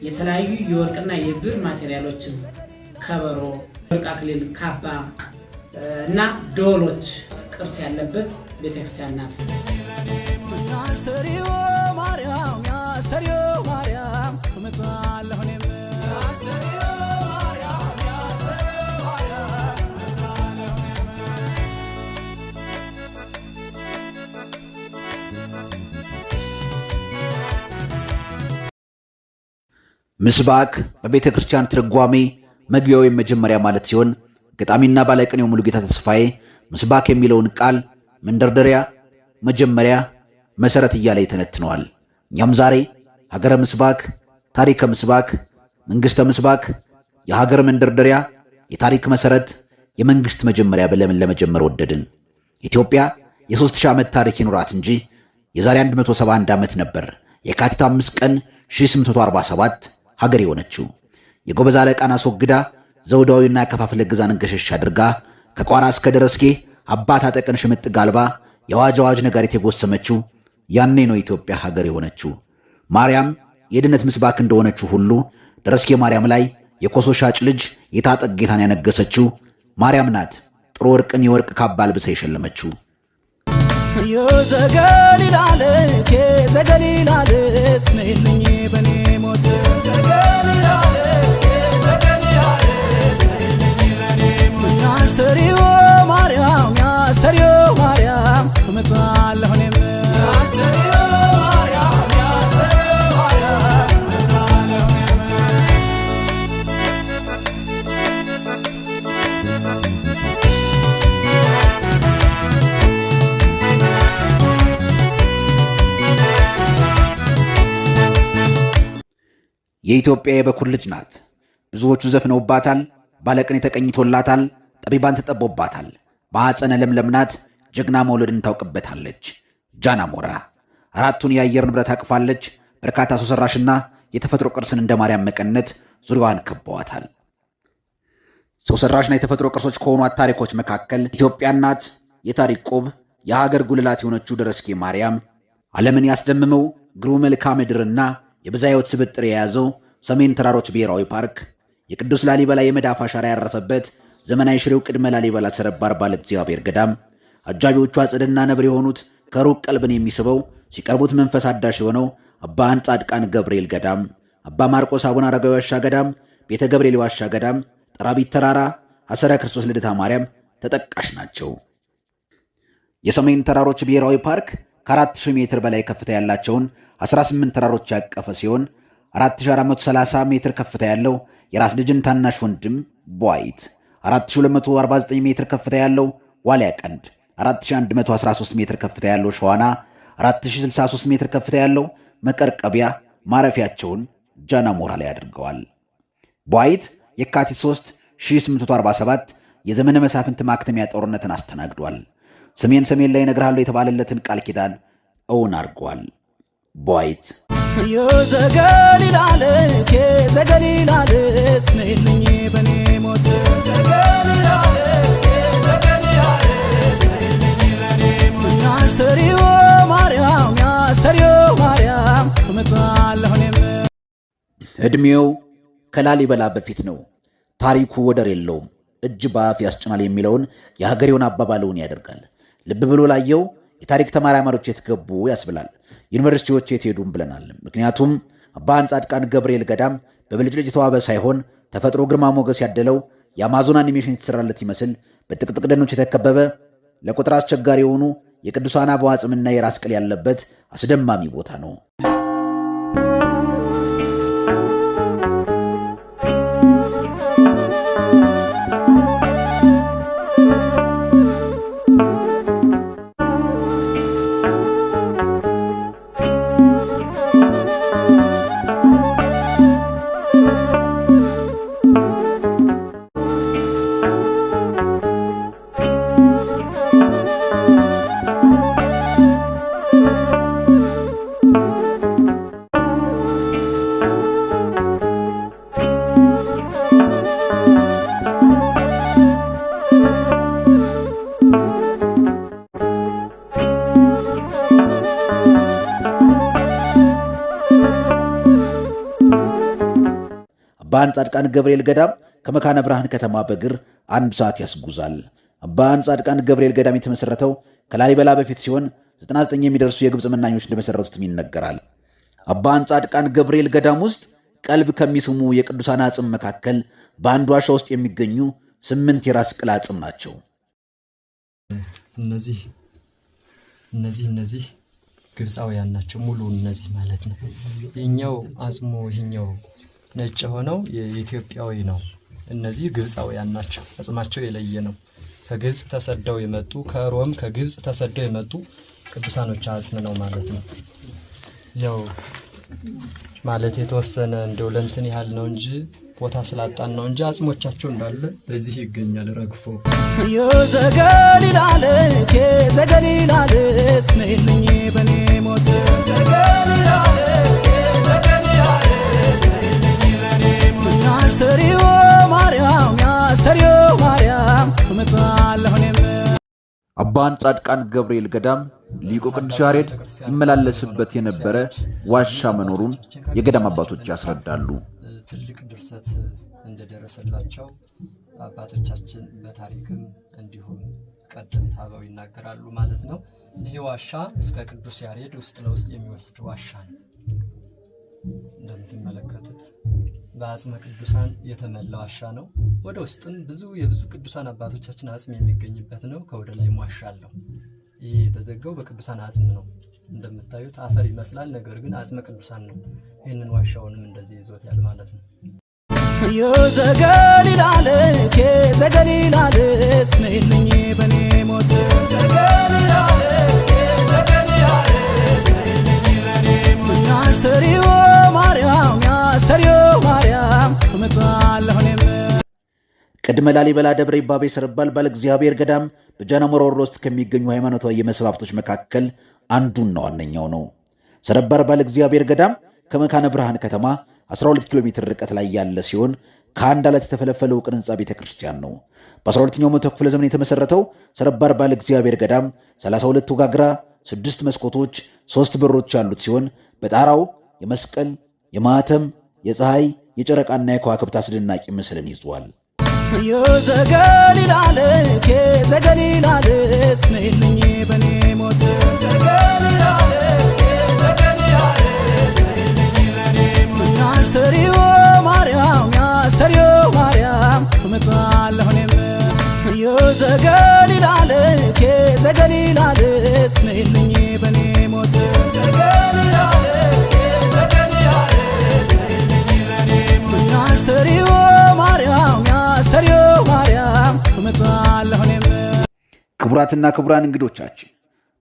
የተለያዩ የወርቅና የብር ማቴሪያሎችን ከበሮ፣ ወርቅ አክሊል፣ ካባ እና ዶሎች ቅርስ ያለበት ቤተክርስቲያን ናት። ያስተሪዮ ማርያም ያስተሪዮ ማርያም ከመጣለሁ እኔም ያስተሪዮ ማርያም ያስተሪዮ ማርያም ከመጣለሁ ምስባክ በቤተ ክርስቲያን ትርጓሜ መግቢያው የመጀመሪያ ማለት ሲሆን ገጣሚና ባለቅኔው ሙሉጌታ ተስፋዬ ምስባክ የሚለውን ቃል መንደርደሪያ፣ መጀመሪያ፣ መሰረት እያለ ይተነትነዋል። እኛም ዛሬ ሀገረ ምስባክ፣ ታሪከ ምስባክ፣ መንግስተ ምስባክ፣ የሀገር መንደርደሪያ፣ የታሪክ መሰረት፣ የመንግስት መጀመሪያ ብለን ለመጀመር ወደድን። ኢትዮጵያ የ3000 ዓመት ታሪክ ይኖራት እንጂ የዛሬ 171 ዓመት ነበር የካቲት 5 ቀን 1847 ሀገር የሆነችው። የጎበዝ አለቃን አስወግዳ ዘውዳዊና ከፋፍለ ግዛንን ገሸሽ አድርጋ ከቋራ እስከ ደረስጌ አባት አጠቅን ሽምጥ ጋልባ የዋጅ ነጋሪት የጎሰመችው ያኔ ነው ኢትዮጵያ ሀገር የሆነችው። ማርያም የድነት ምስባክ እንደሆነችው ሁሉ ደረስጌ ማርያም ላይ የኮሶ ሻጭ ልጅ የታጠቅ ጌታን ያነገሰችው ማርያም ናት። ጥሩ ወርቅን የወርቅ ካባ አልብሳ የሸለመችው። የዘገሊላለት የዘገሊላለት ነይልኝ በኔ ሞት ያስተሪዮ ማርያም ያስተሪዮ ማርያም ከመጣለሁ እኔም ያስተሪዮ ማርያም ያስተሪዮ ማርያም ከመጣለሁ የኢትዮጵያ የበኩር ልጅ ናት። ብዙዎቹ ዘፍነውባታል፣ ባለቅኔ ተቀኝቶላታል፣ ጠቢባን ተጠቦባታል። በሐፀነ ለምለም ናት። ጀግና መውለድን ታውቅበታለች። ጃን አሞራ አራቱን የአየር ንብረት አቅፋለች። በርካታ ሰው ሰራሽና የተፈጥሮ ቅርስን እንደ ማርያም መቀነት ዙሪያዋን ከበዋታል። ሰው ሰራሽና የተፈጥሮ ቅርሶች ከሆኗት ታሪኮች መካከል ኢትዮጵያ ናት። የታሪክ ቆብ የሀገር ጉልላት የሆነችው ደረስጌ ማርያም ዓለምን ያስደምመው ግሩም መልክዓ ምድርና የብዝሃ ሕይወት ስብጥር የያዘው ሰሜን ተራሮች ብሔራዊ ፓርክ የቅዱስ ላሊበላ የመዳፍ አሻራ ያረፈበት ዘመናዊ ሽሬው ቅድመ ላሊበላ ሰረባር ባለ እግዚአብሔር ገዳም አጃቢዎቹ አጽድና ነብር የሆኑት ከሩቅ ቀልብን የሚስበው ሲቀርቡት መንፈስ አዳሽ የሆነው አባ ጻድቃን ገብርኤል ገዳም፣ አባ ማርቆስ አቡነ አረጋዊ ዋሻ ገዳም፣ ቤተ ገብርኤል ዋሻ ገዳም፣ ጠራቢት ተራራ፣ አሰረ ክርስቶስ ልደታ ማርያም ተጠቃሽ ናቸው። የሰሜን ተራሮች ብሔራዊ ፓርክ ከ4000 ሜትር በላይ ከፍታ ያላቸውን 18 ተራሮች ያቀፈ ሲሆን 4430 ሜትር ከፍታ ያለው የራስ ልጅን ታናሽ ወንድም ቧይት፣ 4249 ሜትር ከፍታ ያለው ዋሊያ ቀንድ፣ 4113 ሜትር ከፍታ ያለው ሸዋና፣ 4063 ሜትር ከፍታ ያለው መቀርቀቢያ ማረፊያቸውን ጃን አሞራ ላይ አድርገዋል። ቧይት የካቲት 3 1847 የዘመነ መሳፍንት ማክተሚያ ጦርነትን አስተናግዷል። ሰሜን ላይ እነግርሃለሁ የተባለለትን ቃል ኪዳን እውን አድርጓል። ቧይት የዘገሊላለት የዘገሊላለት ነይልኝ በኔ ሞት ያስተሪዮ ማርያም ያስተሪዮ ማርያም ከመጣለሁ እኔም። ዕድሜው ከላሊበላ በፊት ነው። ታሪኩ ወደር የለውም። እጅ በአፍ ያስጭናል የሚለውን የሀገሬውን አባባለውን ያደርጋል። ልብ ብሎ ላየው የታሪክ ተመራማሪዎች የት ገቡ ያስብላል። ዩኒቨርሲቲዎች የት ሄዱም ብለናል። ምክንያቱም አባ ጻድቃን ገብርኤል ገዳም በብልጭልጭ የተዋበ ሳይሆን ተፈጥሮ ግርማ ሞገስ ያደለው የአማዞን አኒሜሽን የተሰራለት ይመስል በጥቅጥቅ ደኖች የተከበበ ለቁጥር አስቸጋሪ የሆኑ የቅዱሳን አበው አጽምና የራስ ቅል ያለበት አስደማሚ ቦታ ነው። አባ ጻድቃን ገብርኤል ገዳም ከመካነ ብርሃን ከተማ በእግር 1 ሰዓት ያስጉዛል። አባ ጻድቃን ገብርኤል ገዳም የተመሰረተው ከላሊበላ በፊት ሲሆን 99 የሚደርሱ የግብፅ መናኞች እንደመሰረቱትም ይነገራል። አባ ጻድቃን ገብርኤል ገዳም ውስጥ ቀልብ ከሚስሙ የቅዱሳን አጽም መካከል በአንድ ዋሻ ውስጥ የሚገኙ 8 የራስ ቅል አጽም ናቸው። እነዚህ ግብፃውያን ናቸው። ሙሉ እነዚህ ማለት ነው። የኛው አጽሙ ይሄኛው ነጭ ሆነው የኢትዮጵያዊ ነው። እነዚህ ግብፃውያን ናቸው። አጽማቸው የለየ ነው። ከግብፅ ተሰደው የመጡ ከሮም ከግብፅ ተሰደው የመጡ ቅዱሳኖች አጽም ነው ማለት ነው። ያው ማለት የተወሰነ እንደው ለእንትን ያህል ነው እንጂ ቦታ ስላጣን ነው እንጂ አጽሞቻቸው እንዳለ በዚህ ይገኛል ረግፎ። የዘገሊላለት የዘገሊላለት ነይልኝ በኔ ሞት ያስተሪዮ ማርያም ያስተሪዮ ማርያም እመጣለሁ እኔም። አባ ጻድቃን ገብርኤል ገዳም ሊቁ ቅዱስ ያሬድ ይመላለስበት የነበረ ዋሻ መኖሩን የገዳም አባቶች ያስረዳሉ። ትልቅ ድርሰት እንደደረሰላቸው አባቶቻችን በታሪክም እንዲሁም ቀደምት አበው ይናገራሉ ማለት ነው። ይህ ዋሻ እስከ ቅዱስ ያሬድ ውስጥ ለውስጥ የሚወስድ ዋሻ ነው። እንደምትመለከቱት በአጽመ ቅዱሳን የተመላ ዋሻ ነው። ወደ ውስጥም የብዙ ቅዱሳን አባቶቻችን አጽም የሚገኝበት ነው። ከወደ ላይ ዋሻ አለው። ይህ የተዘጋው በቅዱሳን አጽም ነው። እንደምታዩት አፈር ይመስላል፣ ነገር ግን አጽመ ቅዱሳን ነው። ይህንን ዋሻውንም እንደዚህ ይዞታል ማለት ነው። የዘገሊላለት የዘገሊላለት ነይልኝ በኔ ሞት ያስተሪዮ ማርያም ያስተሪዮ ማርያም እመጣለሁ እኔም። ቅድመ ላሊበላ ደብረ ይባቤ ሰርባል ባለ እግዚአብሔር ገዳም በጃናሞራ ወረዳ ውስጥ ከሚገኙ ሃይማኖታዊ የመስህብ ሀብቶች መካከል አንዱና ዋነኛው ነው። ሰርባል ባለ እግዚአብሔር ገዳም ከመካነ ብርሃን ከተማ 12 ኪሎ ሜትር ርቀት ላይ ያለ ሲሆን ከአንድ አለት የተፈለፈለ ውቅር ህንፃ ቤተክርስቲያን ነው። በ12ኛው መቶ ክፍለ ዘመን የተመሰረተው ሰርባል ባለ እግዚአብሔር ገዳም 32 ወጋግራ 6 መስኮቶች 3 በሮች ያሉት ሲሆን በጣራው የመስቀል የማተም የፀሐይ የጨረቃና የከዋክብት አስደናቂ ምስልን ይዟል። የዘገሊላለት የዘገሊላለት ነይልኝ በኔ ሞት ያስተሪዮ ማርያም ያስተሪዮ ማርያም እመጣለሁ እኔም። የዘገሊላለት የዘገሊላለት ነይልኝ በኔ ሞት ያስተሪዮ ማርያም ያስተሪዮ ማርያም እመጣለሁ እኔም። ክቡራትና ክቡራን እንግዶቻችን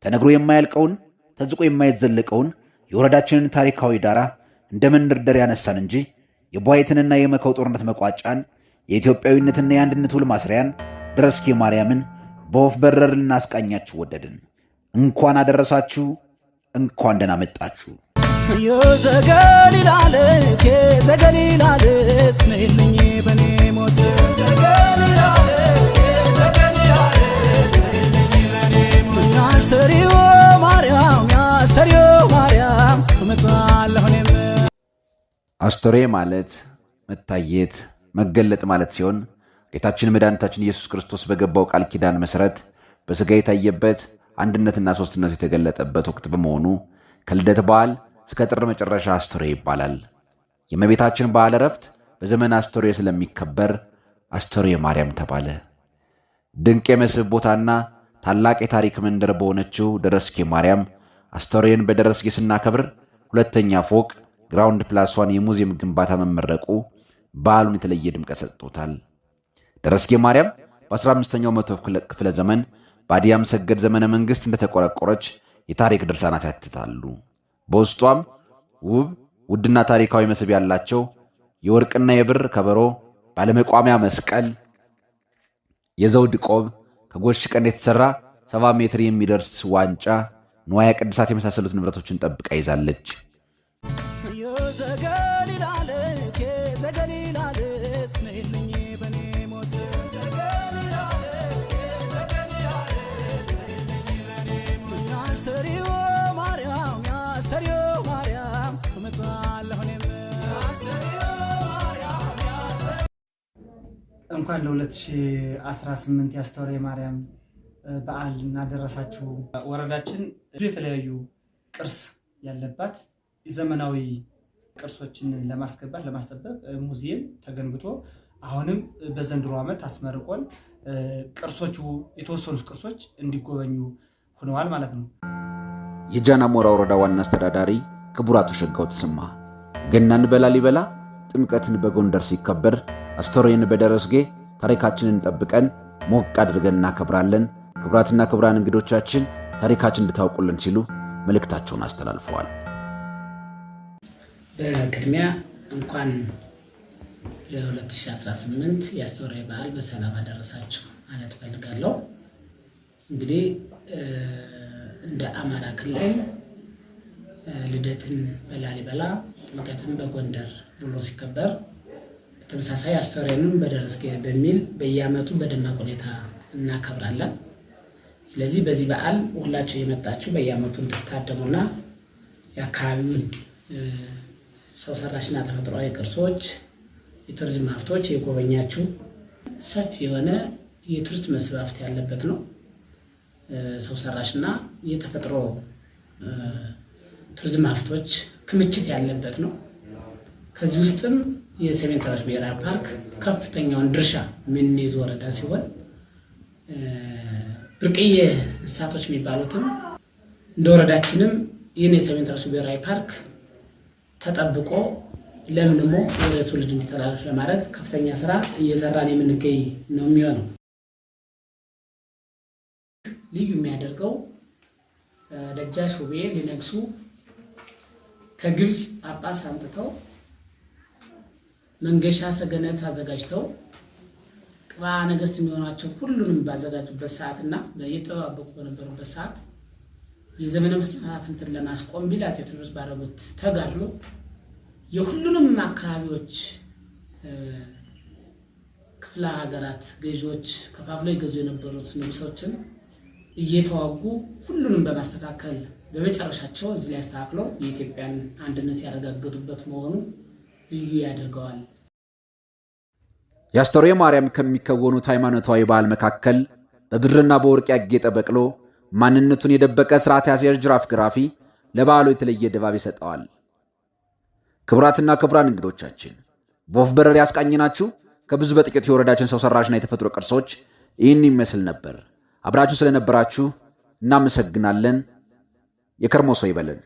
ተነግሮ የማያልቀውን ተዝቆ የማይዘለቀውን የወረዳችንን ታሪካዊ ዳራ እንደ መንደርደሪያ ያነሳን እንጂ የቧይትንና የመካው ጦርነት መቋጫን የኢትዮጵያዊነትና የአንድነት ውል ማስሪያን ደረስኬ ማርያምን በወፍ በረር ልናስቃኛችሁ ወደድን። እንኳን አደረሳችሁ፣ እንኳን ደህና መጣችሁ። የዘገሊላለት የዘገሊላለት ነይልኝ በኔ ሞት ያስተሪዮ ማርያም ያስተሪዮ ማርያም እመጣለሁ እኔም። አስተርዮ ማለት መታየት መገለጥ ማለት ሲሆን ጌታችን መድኃኒታችን ኢየሱስ ክርስቶስ በገባው ቃል ኪዳን መሰረት በሥጋ የታየበት አንድነትና ሦስትነቱ የተገለጠበት ወቅት በመሆኑ ከልደት በዓል እስከ ጥር መጨረሻ አስተርዮ ይባላል። የእመቤታችን በዓለ ዕረፍት በዘመነ አስተርዮ ስለሚከበር አስተርዮ ማርያም ተባለ። ድንቅ የመስህብ ቦታና ታላቅ የታሪክ መንደር በሆነችው ደረስኬ ማርያም አስተርዮን በደረስጌ ስናከብር 2ኛ ፎቅ ግራውንድ +1 የሙዚየም ግንባታ መመረቁ በዓሉን የተለየ ድምቀት ሰጥቶታል። ደረስጌ ማርያም በ15ኛው መቶ ክፍለ ዘመን በአዲያም ሰገድ ዘመነ መንግስት እንደተቆረቆረች የታሪክ ድርሳናት ያትታሉ። በውስጧም ውድና ታሪካዊ መስህብ ያላቸው የወርቅና የብር ከበሮ፣ ባለመቋሚያ መስቀል፣ የዘውድ ቆብ፣ ከጎሽ ቀንድ የተሰራ 70 ሜትር የሚደርስ ዋንጫ፣ ንዋየ ቅድሳት የመሳሰሉት ንብረቶችን ጠብቃ ይዛለች። የዘገሊላለት የዘገሊላለት ነይልኝ በኔ ሞት ያስተሪዮ ማርያም ያስተሪዮ ማርያም እመጣለሁ እኔም። ያስተሪዮ ማርያም እንኳን ለ2018 የአስተርዮ ማርያም በዓል እናደረሳችሁ። ወረዳችን ብዙ የተለያዩ ቅርስ ያለባት ዘመናዊ ቅርሶችን ለማስገባት ለማስጠበቅ ሙዚየም ተገንብቶ አሁንም በዘንድሮ ዓመት አስመርቆን ቅርሶቹ የተወሰኑ ቅርሶች እንዲጎበኙ ሆነዋል ማለት ነው። የጃና ሞራ ወረዳ ዋና አስተዳዳሪ ክቡር አቶ ሸጋው ተሰማ ገናን በላሊበላ ጥምቀትን በጎንደር ሲከበር አስተርዮን በደረስጌ ታሪካችንን ጠብቀን ሞቅ አድርገን እናከብራለን። ክቡራትና ክቡራን እንግዶቻችን ታሪካችን እንድታውቁልን ሲሉ መልእክታቸውን አስተላልፈዋል። በቅድሚያ እንኳን ለ2018 የአስተርዮ በዓል በሰላም አደረሳችሁ ማለት ፈልጋለሁ። እንግዲህ እንደ አማራ ክልል ልደትን በላሊበላ ጥምቀትን በጎንደር ብሎ ሲከበር ተመሳሳይ አስተርዮንም በደረስጌ በሚል በየዓመቱ በደማቅ ሁኔታ እናከብራለን። ስለዚህ በዚህ በዓል ሁላችሁ የመጣችሁ በየዓመቱ እንድታደሙና የአካባቢውን ሰው ሰራሽና ተፈጥሯዊ ቅርሶች፣ የቱሪዝም ሀብቶች የጎበኛችሁ ሰፊ የሆነ የቱሪስት መስህብ ሀብት ያለበት ነው። ሰው ሰራሽና የተፈጥሮ ቱሪዝም ሀብቶች ክምችት ያለበት ነው። ከዚህ ውስጥም የሰሜን ተራሮች ብሔራዊ ፓርክ ከፍተኛውን ድርሻ የሚይዝ ወረዳ ሲሆን ብርቅዬ እንስሳቶች የሚባሉትም እንደ ወረዳችንም ይህን የሰሜን ተራሮች ብሔራዊ ፓርክ ተጠብቆ ለምንሞ ወደ ትውልድ እንዲተላለፍ ለማድረግ ከፍተኛ ስራ እየሰራን የምንገኝ ነው የሚሆነው። ልዩ የሚያደርገው ደጃች ውቤ ሊነግሱ ከግብፅ ጳጳስ አምጥተው መንገሻ ሰገነት አዘጋጅተው ቅባ ነገስት የሚሆናቸው ሁሉንም ባዘጋጁበት ሰዓትና በየተጠባበቁ በነበሩበት ሰዓት የዘመነ መሳፍንትን ለማስቆም ቢላት የቴዎድሮስ ባረጉት ተጋድሎ የሁሉንም አካባቢዎች ክፍለ ሀገራት ገዢዎች ከፋፍለው ይገዙ የነበሩት ንጉሶችን እየተዋጉ ሁሉንም በማስተካከል በመጨረሻቸው እዚህ ላይ አስተካክለው የኢትዮጵያን አንድነት ያረጋገጡበት መሆኑ ልዩ ያደርገዋል። የአስተርዮ ማርያም ከሚከወኑት ሃይማኖታዊ በዓል መካከል በብርና በወርቅ ያጌጠ በቅሎ ማንነቱን የደበቀ ስርዓት ያስያዥ ጅራፍ ግራፊ ለበዓሉ የተለየ ድባብ ይሰጠዋል። ክቡራትና ክቡራን እንግዶቻችን በወፍ በረር ያስቃኝናችሁ ከብዙ በጥቂት የወረዳችን ሰው ሰራሽና የተፈጥሮ ቅርሶች ይህን ይመስል ነበር። አብራችሁ ስለነበራችሁ እናመሰግናለን። የከርሞ ሰው ይበለን።